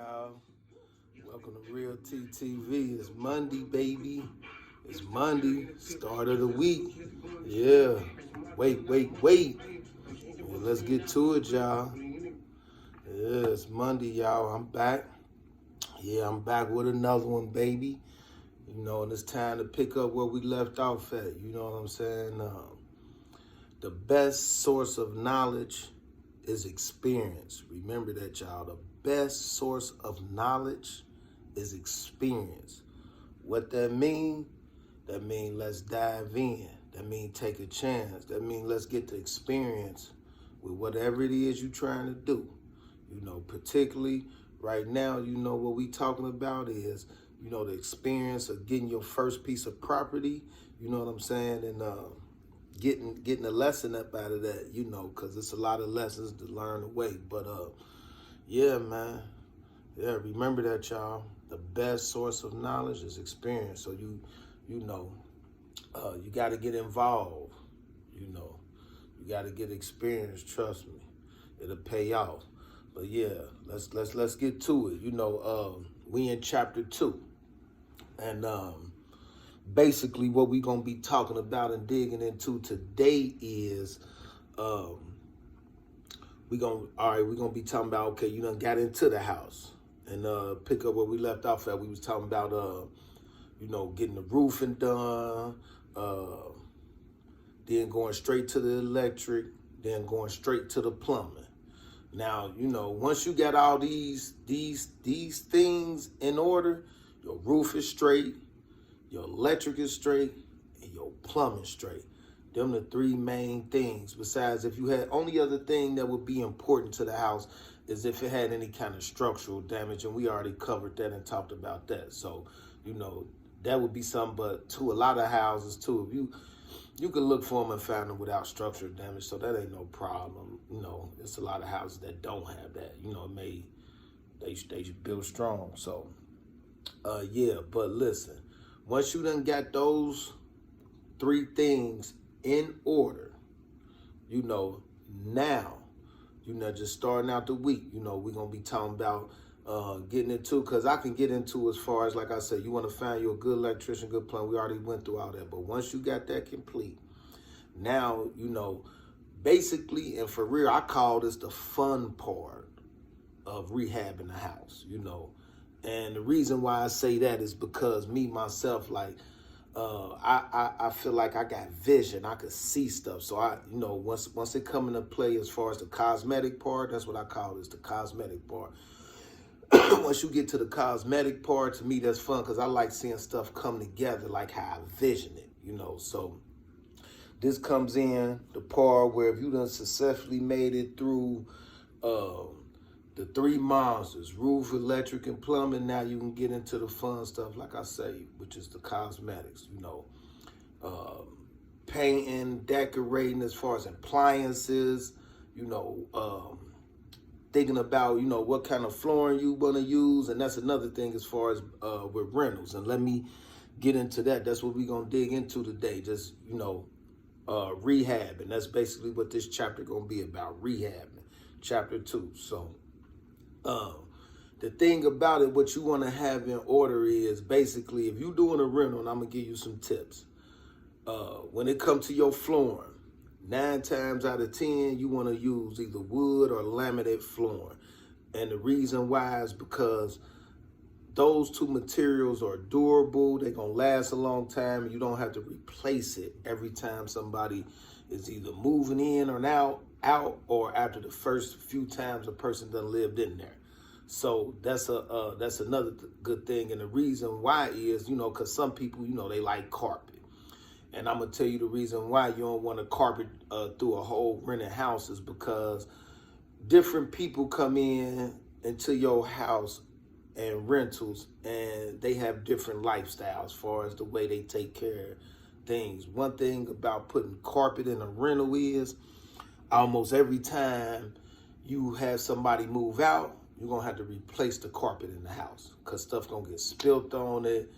y'all. Welcome to Real TTV. It's Monday, baby. It's Monday, start of the week. Yeah. Wait. Yeah, let's get to it, y'all. Yeah, it's Monday, y'all. I'm back. Yeah, I'm back with another one, baby. And it's time to pick up where we left off at. You know what I'm saying? The best source of knowledge is experience. Remember that, y'all. The best source of knowledge is experience. What that mean? That mean let's dive in. That mean take a chance. That mean let's get the experience with whatever it is you're trying to do. Particularly right now, what we talking about is, the experience of getting your first piece of property, you know what I'm saying? And getting a lesson up out of that, because it's a lot of lessons to learn away. But yeah, man. Yeah, remember that, y'all. The best source of knowledge is experience. So you got to get involved. You got to get experience. Trust me, it'll pay off. But yeah, let's get to it. We in chapter 2, and basically what we gonna be talking about and digging into today is we're gonna be talking about, okay, you done got into the house, and pick up where we left off at. We was talking about getting the roofing done, then going straight to the electric, then going straight to the plumbing. Now, once you got all these things in order, your roof is straight, your electric is straight, and your plumbing straight. Them the three main things. Besides, if you had, only other thing that would be important to the house is if it had any kind of structural damage, and we already covered that and talked about that. So, that would be something. But to a lot of houses too, if you could look for them and find them without structural damage, so that ain't no problem. It's a lot of houses that don't have that. They build strong. So, yeah. But listen, once you done got those three things in order, now, just starting out the week, we're gonna be talking about getting into, because I can get into as far as, like I said, you want to find you a good electrician, good plumber. We already went through all that. But once you got that complete, now, basically, and for real, I call this the fun part of rehabbing the house, And the reason why I say that is because me, myself, like, I feel like I got vision. I could see stuff. So once it come into play as far as the cosmetic part, that's what I call this, the cosmetic part. Once you get to the cosmetic part, to me, that's fun because I like seeing stuff come together like how I vision it, So this comes in the part where if you done successfully made it through the three monsters, roof, electric, and plumbing, now you can get into the fun stuff, like I say, which is the cosmetics, painting, decorating as far as appliances, thinking about, what kind of flooring you want to use. And that's another thing as far as with rentals. And let me get into that. That's what we're going to dig into today. Just, rehab. And that's basically what this chapter going to be about, rehabbing. Chapter 2. So the thing about it, what you want to have in order is basically, if you're doing a rental, and I'm going to give you some tips. When it comes to your flooring, 9 times out of 10, you want to use either wood or laminate flooring. And the reason why is because those two materials are durable. They're going to last a long time. You don't have to replace it every time somebody is either moving in or out, or after the first few times a person done lived in there. So that's another good thing. And the reason why is, because some people, they like carpet. And I'm going to tell you the reason why you don't want to carpet through a whole rented house is because different people come into your house and rentals, and they have different lifestyles as far as the way they take care of things. One thing about putting carpet in a rental is almost every time you have somebody move out, you're going to have to replace the carpet in the house because stuff going to get spilt on it.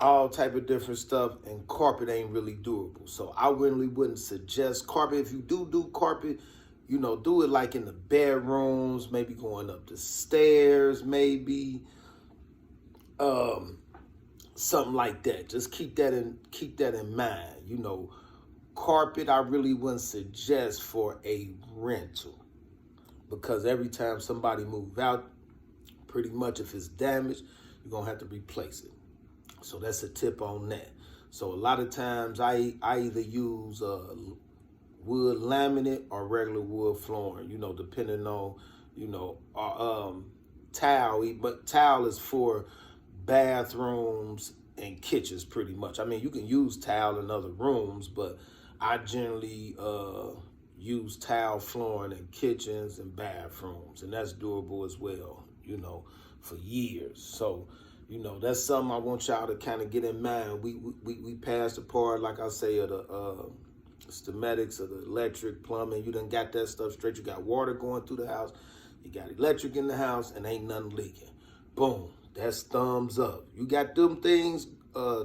All type of different stuff, and carpet ain't really durable. So I really wouldn't suggest carpet. If you do carpet, You know, do it like in the bedrooms, maybe going up the stairs, maybe something like that. Just keep that in mind. You know, carpet I really wouldn't suggest for a rental, because every time somebody move out, pretty much if it's damaged, you're gonna have to replace it. So that's a tip on that. So a lot of times I either use wood laminate or regular wood flooring, you know, depending on, you know, tile. But tile is for bathrooms and kitchens pretty much. I mean, you can use tile in other rooms, but I generally use tile flooring in kitchens and bathrooms, and that's durable as well, you know, for years. So, you know, that's something I want y'all to kind of get in mind. We passed the part, like I say, of the schematics of the electric, plumbing. You done got that stuff straight. You got water going through the house. You got electric in the house, and ain't nothing leaking. Boom. That's thumbs up. You got them things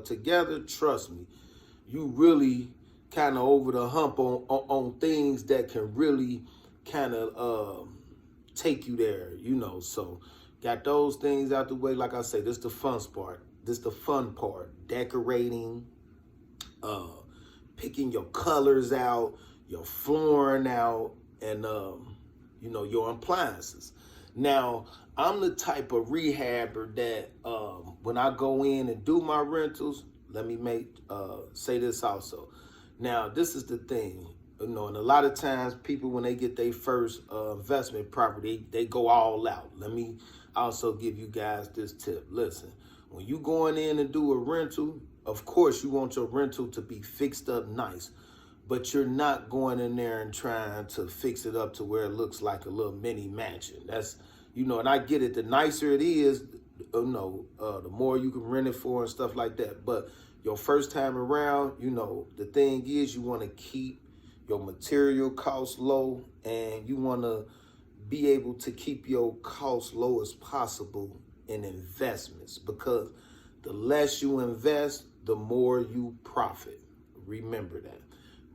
together. Trust me, you really kind of over the hump on things that can really kind of take you there, you know. So got those things out the way. Like I say, this the fun part. This the fun part. Decorating, picking your colors out, your flooring out, and you know, your appliances. Now, I'm the type of rehabber that when I go in and do my rentals, let me say this also. Now, this is the thing, you know, and a lot of times people, when they get their first investment property, they go all out. Let me also give you guys this tip. Listen, when you going in and do a rental, of course you want your rental to be fixed up nice, but you're not going in there and trying to fix it up to where it looks like a little mini mansion. That's, you know, and I get it. The nicer it is, you know, the more you can rent it for and stuff like that. But your first time around, you know, the thing is you want to keep your material costs low, and you want to be able to keep your costs low as possible in investments, because the less you invest, the more you profit. Remember that.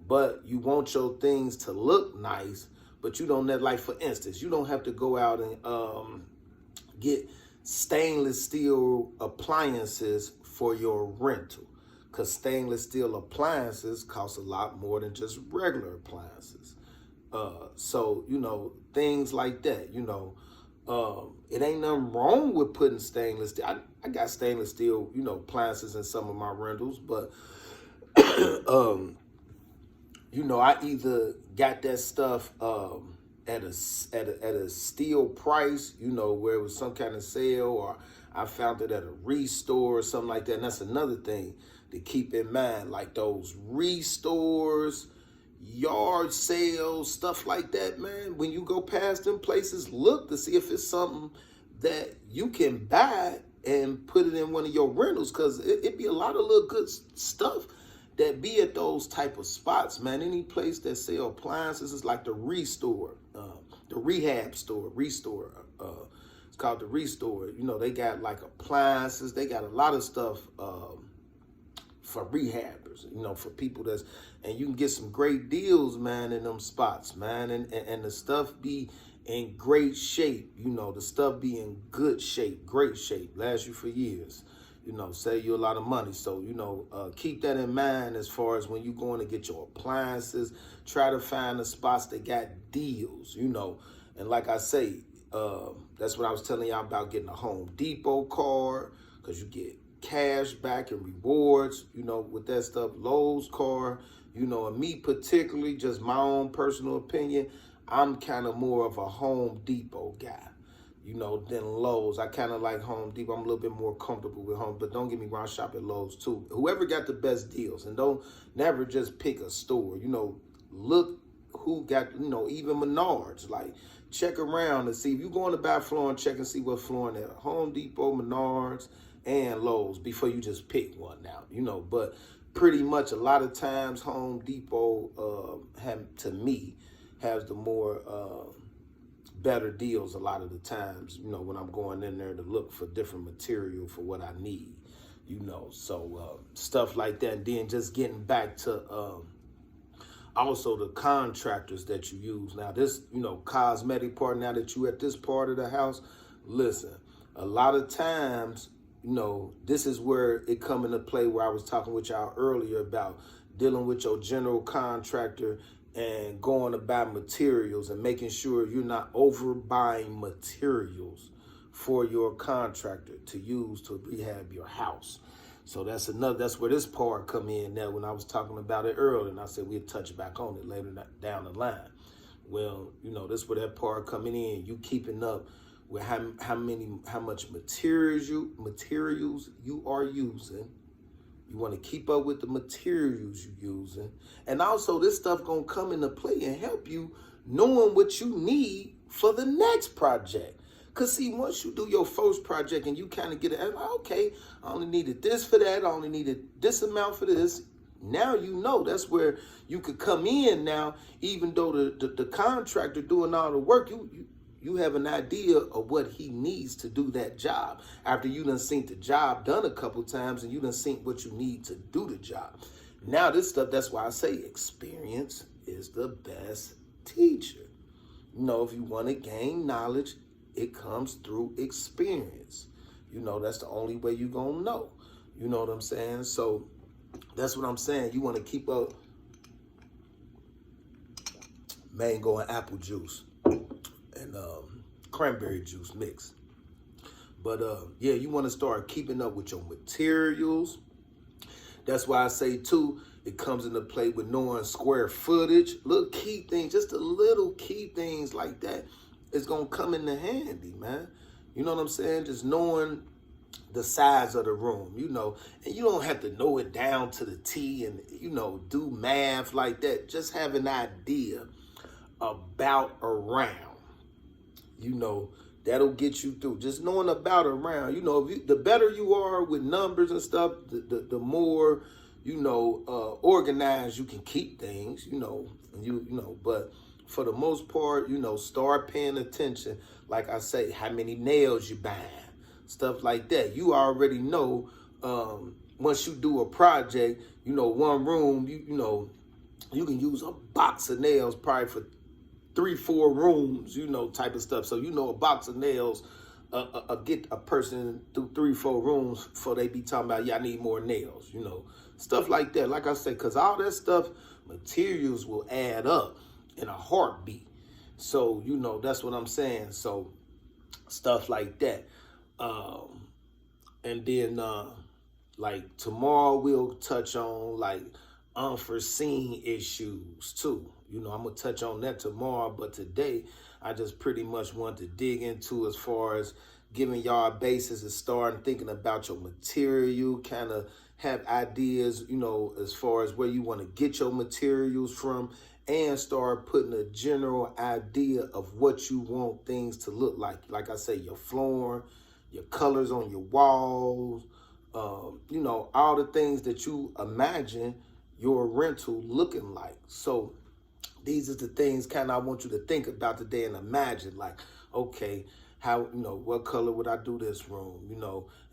But you want your things to look nice, but you don't have, like, for instance, you don't have to go out and get stainless steel appliances for your rental, because stainless steel appliances cost a lot more than just regular appliances. So, you know, things like that, you know, it ain't nothing wrong with putting stainless steel. I got stainless steel, you know, appliances in some of my rentals, but, you know, I either got that stuff at a steal price, you know, where it was some kind of sale, or I found it at a restore or something like that. And that's another thing to keep in mind, like those restores, yard sales, stuff like that, man. When you go past them places, look to see if it's something that you can buy and put it in one of your rentals, because it be a lot of little good stuff that be at those type of spots, man. Any place that sell appliances is like the restore, the rehab store, restore. It's called the restore. You know, they got like appliances. They got a lot of stuff for rehabbers, you know, for people and you can get some great deals, man, in them spots, man. And the stuff be in great shape, you know, the stuff be in good shape, great shape, last you for years. You know, save you a lot of money. So, you know, keep that in mind as far as when you're going to get your appliances. Try to find the spots that got deals, you know. And like I say, that's what I was telling y'all about, getting a Home Depot card, because you get cash back and rewards, you know, with that stuff. Lowe's card, you know, and me particularly, just my own personal opinion, I'm kind of more of a Home Depot guy, you know, than Lowe's. I kind of like Home Depot. I'm a little bit more comfortable with Home, but don't get me wrong, I shop at Lowe's too. Whoever got the best deals, and don't never just pick a store, you know, look who got, you know, even Menards, like check around and see. If you're going to buy flooring, check and see what flooring there. Home Depot, Menards, and Lowe's before you just pick one now, you know. But pretty much a lot of times Home Depot, to me, has the more better deals a lot of the times, you know, when I'm going in there to look for different material for what I need, you know. So stuff like that. And then just getting back to also the contractors that you use. Now this, cosmetic part, now that you at this part of the house, listen, a lot of times, this is where it come into play where I was talking with y'all earlier about dealing with your general contractor and going about materials and making sure you're not overbuying materials for your contractor to use to rehab your house. So that's where this part come in now when I was talking about it earlier, and I said we'd touch back on it later down the line. Well, this where that part coming in, you keeping up with how much materials you are using. You want to keep up with the materials you're using. And also this stuff gonna come into play and help you knowing what you need for the next project. Because see, once you do your first project and you kind of get it, like, okay, I only needed this for that, I only needed this amount for this. Now that's where you could come in now, even though the contractor doing all the work, you have an idea of what he needs to do that job. After you done seen the job done a couple times and you done seen what you need to do the job. Now this stuff, that's why I say experience is the best teacher. If you want to gain knowledge, it comes through experience. That's the only way you're going to know. You know what I'm saying? So that's what I'm saying. You want to keep up mango and apple juice and cranberry juice mix. But yeah, you want to start keeping up with your materials. That's why I say too, it comes into play with knowing square footage, little key things, just a little key things like that is going to come into handy, man. You know what I'm saying? Just knowing the size of the room, and you don't have to know it down to the T and, do math like that. Just have an idea about around, that'll get you through. Just knowing about around, the better you are with numbers and stuff, the more, organized you can keep things, but for the most part, start paying attention. Like I say, how many nails you buying, stuff like that. You already know, once you do a project, one room, you can use a box of nails probably for 3-4 rooms, type of stuff. So, a box of nails, get a person through 3-4 rooms before they be talking about, yeah, I need more nails, stuff like that. Like I said, because all that stuff, materials will add up in a heartbeat. So, that's what I'm saying. So stuff like that. And then, like tomorrow we'll touch on like unforeseen issues too. I'm going to touch on that tomorrow, but today I just pretty much want to dig into as far as giving y'all a basis and starting thinking about your material, kind of have ideas, as far as where you want to get your materials from, and start putting a general idea of what you want things to look like. Like I say, your flooring, your colors on your walls, all the things that you imagine your rental looking like. So these are the things kind of I want you to think about today and imagine, like, okay, how, what color would I do this room?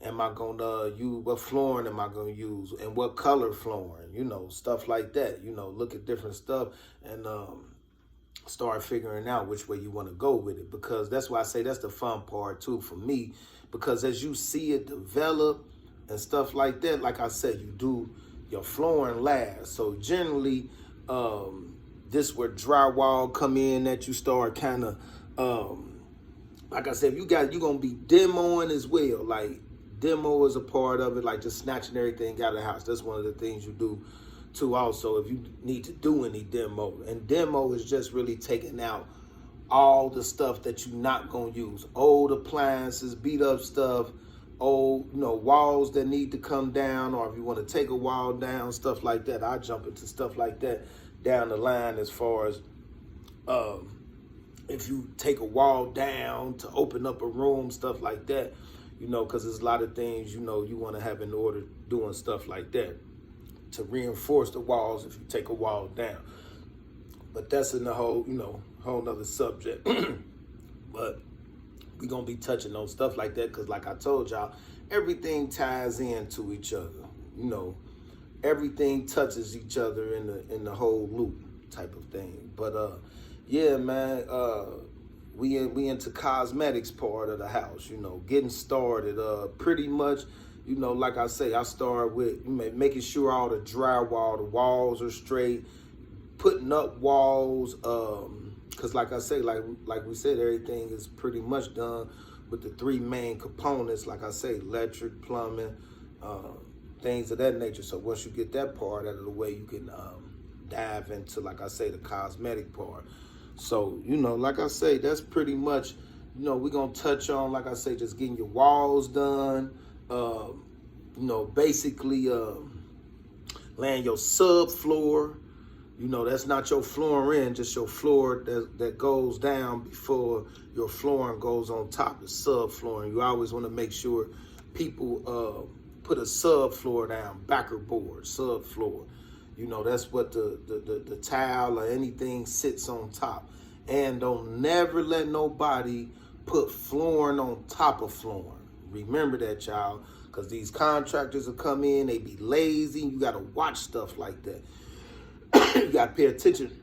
Am I going to use, what flooring am I going to use? And what color flooring? Stuff like that. Look at different stuff and start figuring out which way you want to go with it. Because that's why I say that's the fun part too for me. Because as you see it develop and stuff like that, like I said, you do your flooring last. So generally, this where drywall come in that you start kind of, like I said, you're going to be demoing as well. Like demo is a part of it, like just snatching everything out of the house. That's one of the things you do too also if you need to do any demo. And demo is just really taking out all the stuff that you're not going to use. Old appliances, beat up stuff, old, walls that need to come down, or if you want to take a wall down, stuff like that. I jump into stuff like that down the line as far as if you take a wall down to open up a room, stuff like that, because there's a lot of things, you want to have in order doing stuff like that to reinforce the walls if you take a wall down. But that's in the whole, whole nother subject. But we're going to be touching on stuff like that because like I told y'all, everything ties into each other. Everything touches each other in the whole loop. type of thing. But yeah, man, we into cosmetics part of the house, getting started. Pretty much, like I say, I start with making sure all the drywall, the walls are straight, putting up walls, because like I say, like we said, everything is pretty much done with the three main components, like I say, electric, plumbing, things of that nature. So once you get that part out of the way, you can dive into, like I say, the cosmetic part. So, like I say, that's pretty much, we're going to touch on, like I say, just getting your walls done, basically laying your subfloor. That's not your flooring, just your floor that goes down before your flooring goes on top, the subflooring. You always want to make sure people put a subfloor down, backer board, subfloor. That's what the tile or anything sits on top. And don't never let nobody put flooring on top of flooring. Remember that, y'all, because these contractors will come in, they be lazy. You got to watch stuff like that. You got to pay attention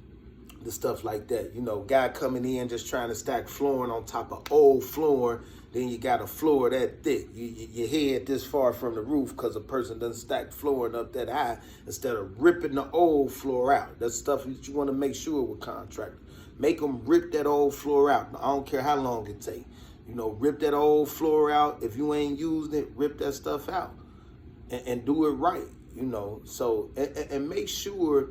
to stuff like that. Guy coming in just trying to stack flooring on top of old flooring. Then you got a floor that thick. Your head this far from the roof because a person doesn't stack flooring up that high instead of ripping the old floor out. That's stuff that you want to make sure with contractors. Make them rip that old floor out. I don't care how long it takes. Rip that old floor out. If you ain't using it, rip that stuff out and do it right. So and make sure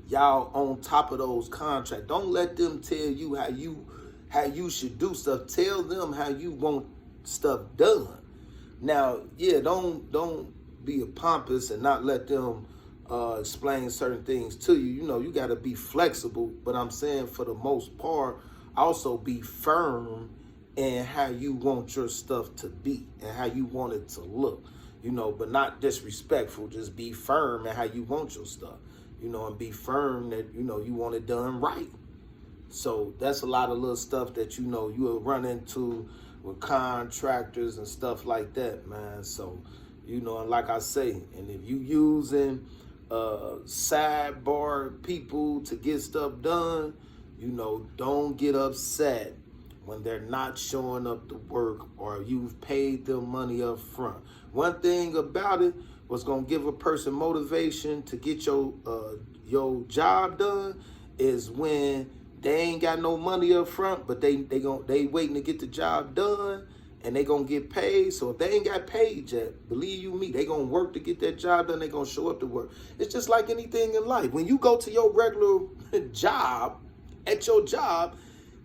y'all on top of those contracts. Don't let them tell you how you should do stuff. Tell them how you want stuff done. Now, yeah, don't be a pompous and not let them explain certain things to you. You got to be flexible, but I'm saying for the most part, also be firm in how you want your stuff to be and how you want it to look, but not disrespectful. Just be firm in how you want your stuff, and be firm that, you want it done right. So that's a lot of little stuff that, you'll run into with contractors and stuff like that, man. So, and like I say, and if you using sidebar people to get stuff done, don't get upset when they're not showing up to work or you've paid them money up front. One thing about it, what's going to give a person motivation to get your job done is when they ain't got no money up front, but they waiting to get the job done and they gonna get paid. So if they ain't got paid yet, believe you me, they gonna work to get that job done. They gonna show up to work. It's just like anything in life. When you go to your regular job, at your job,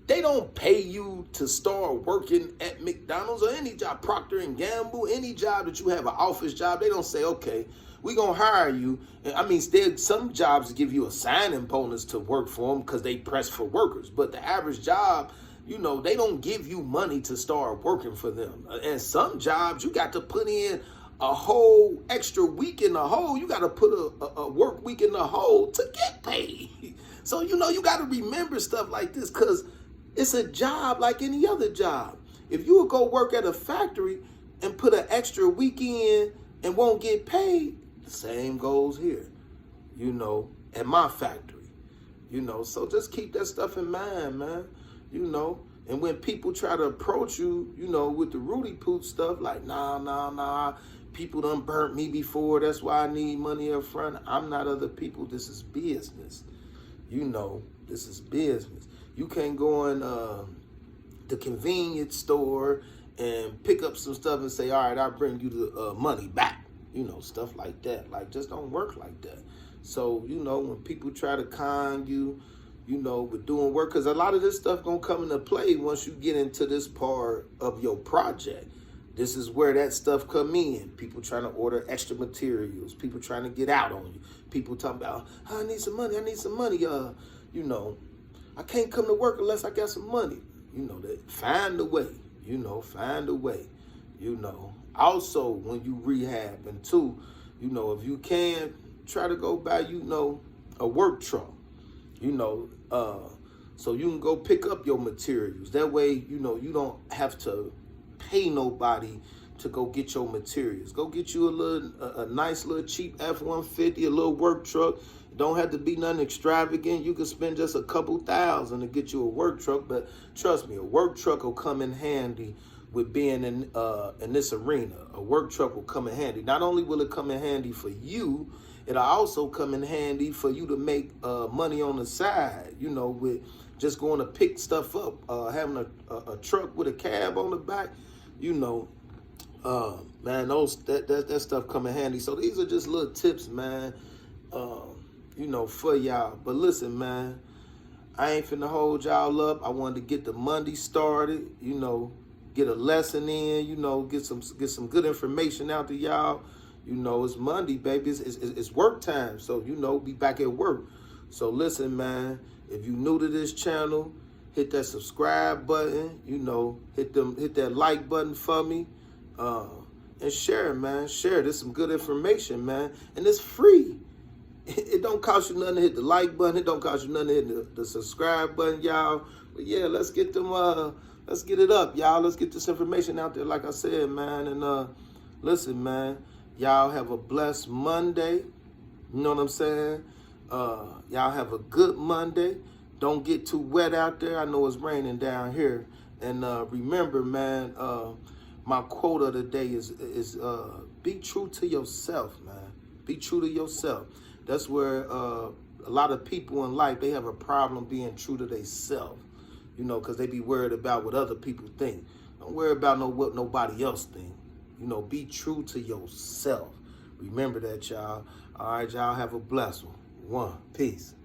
they don't pay you to start working at McDonald's or any job, Procter & Gamble, any job that you have, an office job. They don't say, okay, we're going to hire you. I mean, some jobs give you a signing bonus to work for them because they press for workers. But the average job, they don't give you money to start working for them. And some jobs, you got to put in a whole extra week in the hole. You got to put a work week in the hole to get paid. So, you got to remember stuff like this because it's a job like any other job. If you would go work at a factory and put an extra week in and won't get paid, the same goes here, at my factory, So just keep that stuff in mind, man, And when people try to approach you, with the Rudy Poot stuff, like, nah, people done burnt me before. That's why I need money up front. I'm not other people. This is business. This is business. You can't go in the convenience store and pick up some stuff and say, all right, I'll bring you the money back. Stuff like that. Like, just don't work like that. So, when people try to con you, with doing work, because a lot of this stuff gonna come into play once you get into this part of your project. This is where that stuff come in. People trying to order extra materials. People trying to get out on you. People talking about, oh, I need some money. I can't come to work unless I got some money. They find a way. Find a way. Also, when you rehab, and two, if you can, try to go buy, a work truck, so you can go pick up your materials. That way, you don't have to pay nobody to go get your materials. Go get you a nice little cheap F-150, a little work truck, It don't have to be nothing extravagant. You can spend just a couple thousand to get you a work truck, but trust me, a work truck will come in handy with being in this arena. A work truck will come in handy. Not only will it come in handy for you, it'll also come in handy for you to make money on the side, you know, with just going to pick stuff up, having a truck with a cab on the back, you know. Man, that stuff come in handy. So these are just little tips, man, you know, for y'all. But listen, man, I ain't finna hold y'all up. I wanted to get the Monday started, you know, get a lesson in, you know, get some good information out to y'all. You know, it's Monday, baby. It's work time. So, you know, be back at work. So listen, man, if you new to this channel, hit that subscribe button, you know, hit that like button for me. And share it, man. Share it. There's some good information, man. And it's free. It don't cost you nothing to hit the like button. It don't cost you nothing to hit the subscribe button, y'all. But yeah, let's get them, let's get it up, y'all. Let's get this information out there, like I said, man. And listen, man, y'all have a blessed Monday. You know what I'm saying? Y'all have a good Monday. Don't get too wet out there. I know it's raining down here. And remember, man, my quote of the day is be true to yourself, man. Be true to yourself. That's where a lot of people in life, they have a problem being true to themselves, you know, because they be worried about what other people think. Don't worry about what nobody else think. You know, be true to yourself. Remember that, y'all. All right, y'all have a blessed one. Peace.